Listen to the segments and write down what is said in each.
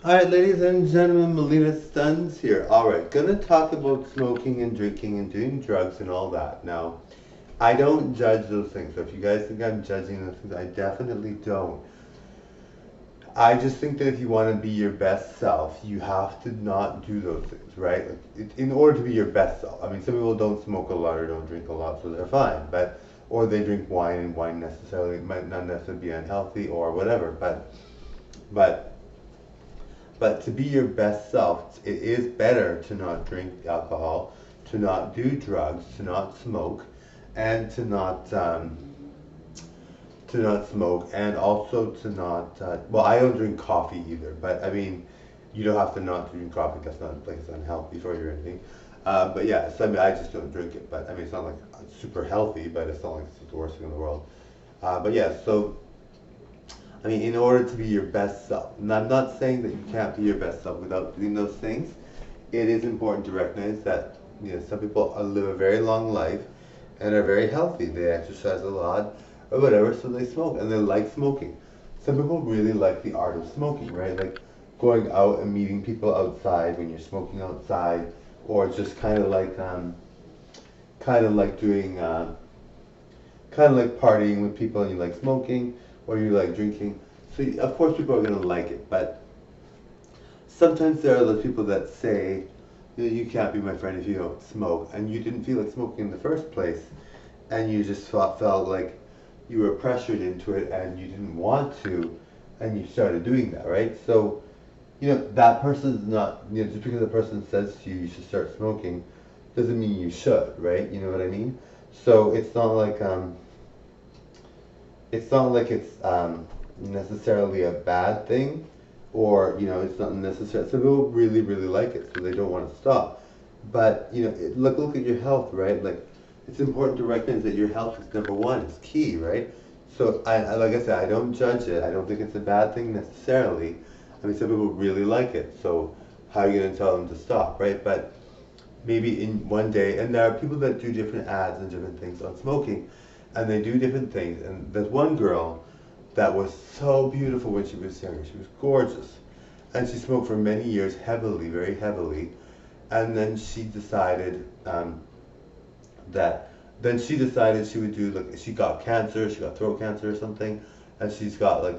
Alright, ladies and gentlemen, Melina Stuns here. Alright, gonna talk about smoking and drinking and doing drugs and all that. Now, I don't judge those things. So if you guys think I'm judging those things, I definitely don't. I just think that if you want to be your best self, you have to not do those things, right? Like, in order to be your best self. I mean, some people don't smoke a lot or don't drink a lot, so they're fine. But or they drink wine, and wine necessarily might not necessarily be unhealthy or whatever. But But to be your best self, it is better to not drink alcohol, to not do drugs, to not smoke, and to not smoke, and also to not. Well, I don't drink coffee either, but I mean, you don't have to not drink coffee. That's not like it's unhealthy for you or anything. But yeah, so I mean, I just don't drink it. But I mean, it's not like super healthy, but it's not like it's the worst thing in the world. But yeah, so I mean, in order to be your best self, and I'm not saying that you can't be your best self without doing those things. It is important to recognize that some people live a very long life and are very healthy. They exercise a lot or whatever, so they smoke and they like smoking. Some people really like the art of smoking, right? Like going out and meeting people outside when you're smoking outside, or just kind of like doing kind of like partying with people and you like smoking or you like drinking. So of course people are going to like it, but sometimes there are those people that say, you can't be my friend if you don't smoke, and you didn't feel like smoking in the first place, and you just felt like you were pressured into it and you didn't want to, and you started doing that, right? So, that person's not, just because a person says to you, you should start smoking, doesn't mean you should, right? You know what I mean? So it's not like it's necessarily a bad thing, or it's not necessarily. Some people really, really like it, so they don't want to stop. But look at your health, right? Like it's important to recognize that your health is number one. It's key, right? So like I said, I don't judge it. I don't think it's a bad thing necessarily. I mean, some people really like it, so how are you going to tell them to stop, right? But maybe in one day, and there are people that do different ads and different things on smoking, and they do different things. And there's one girl that was so beautiful when she was younger. She was gorgeous, and she smoked for many years, heavily, very heavily. And then she decided that she decided she would do, like, she got cancer, she got throat cancer or something, and she's got like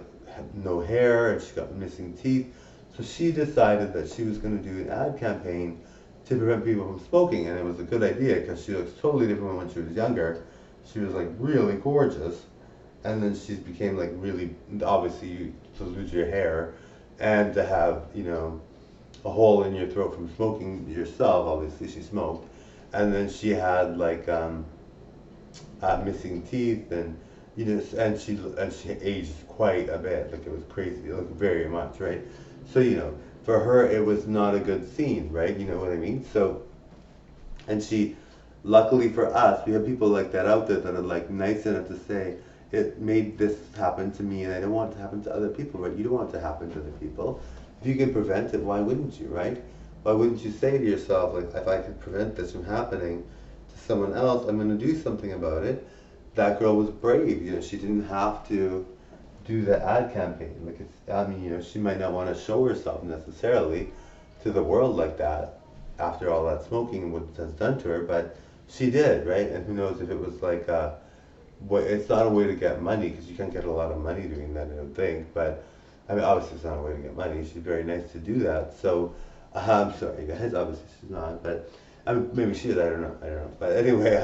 no hair and she got missing teeth. So she decided that she was going to do an ad campaign to prevent people from smoking, and it was a good idea because she looks totally different when she was younger. She was like really gorgeous, and then she became like really, obviously you to lose your hair and to have a hole in your throat from smoking yourself. Obviously she smoked, and then she had like missing teeth, and and she aged quite a bit. Like it was crazy, like very much, right? So for her it was not a good scene, right? You know what I mean? So, and she, luckily for us, we have people like that out there that are like nice enough to say, it made this happen to me and I don't want it to happen to other people, right? You don't want it to happen to other people. If you can prevent it, why wouldn't you, right? Why wouldn't you say to yourself, like, if I could prevent this from happening to someone else, I'm going to do something about it. That girl was brave. She didn't have to do the ad campaign. Like, I mean, she might not want to show herself necessarily to the world like that after all that smoking and what it has done to her, but she did, right? And who knows if it was like, it's not a way to get money because you can't get a lot of money doing that, I don't think. But I mean, obviously, it's not a way to get money. She's very nice to do that. So, I'm sorry, guys. Obviously, she's not, but maybe she is. I don't know. I don't know. But anyway,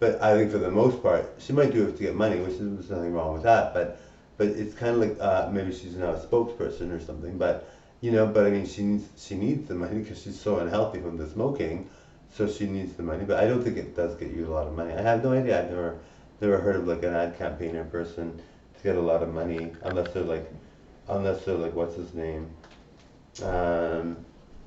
but I think for the most part, she might do it to get money, which is there's nothing wrong with that. But it's kind of like maybe she's now a spokesperson or something. But but I mean, she needs the money because she's so unhealthy from the smoking, so she needs the money. But I don't think it does get you a lot of money. I have no idea. I've never heard of like an ad campaigner person to get a lot of money unless they're like what's his name, um,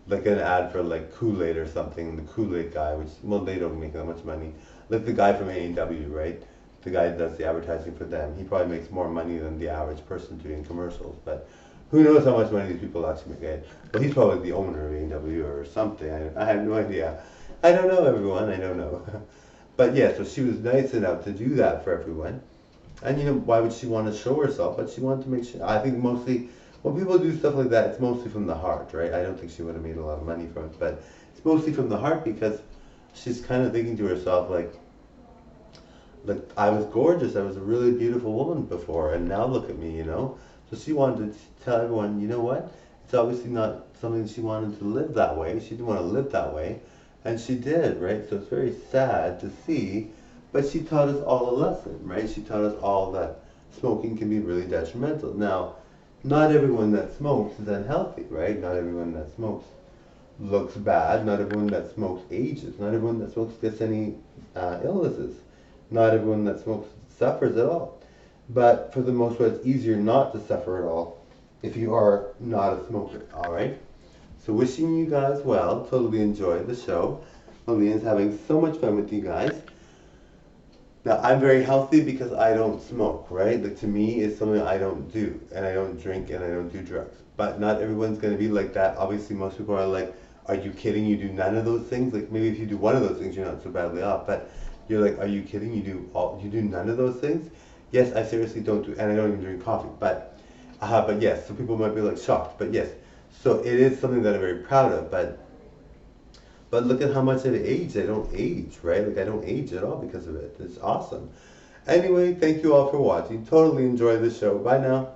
like an ad for like Kool-Aid or something. The Kool-Aid guy, which, well, they don't make that much money. Like the guy from A&W, right? The guy that does the advertising for them. He probably makes more money than the average person doing commercials. But who knows how much money these people actually make? Well, he's probably the owner of A&W or something. I have no idea. I don't know, everyone. I don't know. But yeah, so she was nice enough to do that for everyone. And why would she want to show herself? But she wanted to make sure. I think mostly when people do stuff like that, it's mostly from the heart, right? I don't think she would have made a lot of money from it, but it's mostly from the heart because she's kind of thinking to herself like I was gorgeous, I was a really beautiful woman before, and now look at me, you know. So she wanted to tell everyone, you know what? It's obviously not something she wanted to live that way. She didn't want to live that way, and she did, right? So it's very sad to see, but she taught us all a lesson, right? She taught us all that smoking can be really detrimental. Now, not everyone that smokes is unhealthy, right? Not everyone that smokes looks bad. Not everyone that smokes ages. Not everyone that smokes gets any illnesses. Not everyone that smokes suffers at all. But for the most part, it's easier not to suffer at all if you are not a smoker, all right? So wishing you guys well. Totally enjoyed the show. Lillian's having so much fun with you guys. Now, I'm very healthy because I don't smoke, right? Like, to me, it's something I don't do. And I don't drink and I don't do drugs. But not everyone's going to be like that. Obviously, most people are like, are you kidding? You do none of those things? Like, maybe if you do one of those things, you're not so badly off. But you're like, are you kidding? You do none of those things? Yes, I seriously don't do, and I don't even drink coffee. But yes, so people might be like shocked. But yes, so it is something that I'm very proud of. But look at how much I've aged. I don't age, right? Like, I don't age at all because of it. It's awesome. Anyway, thank you all for watching. Totally enjoy the show. Bye now.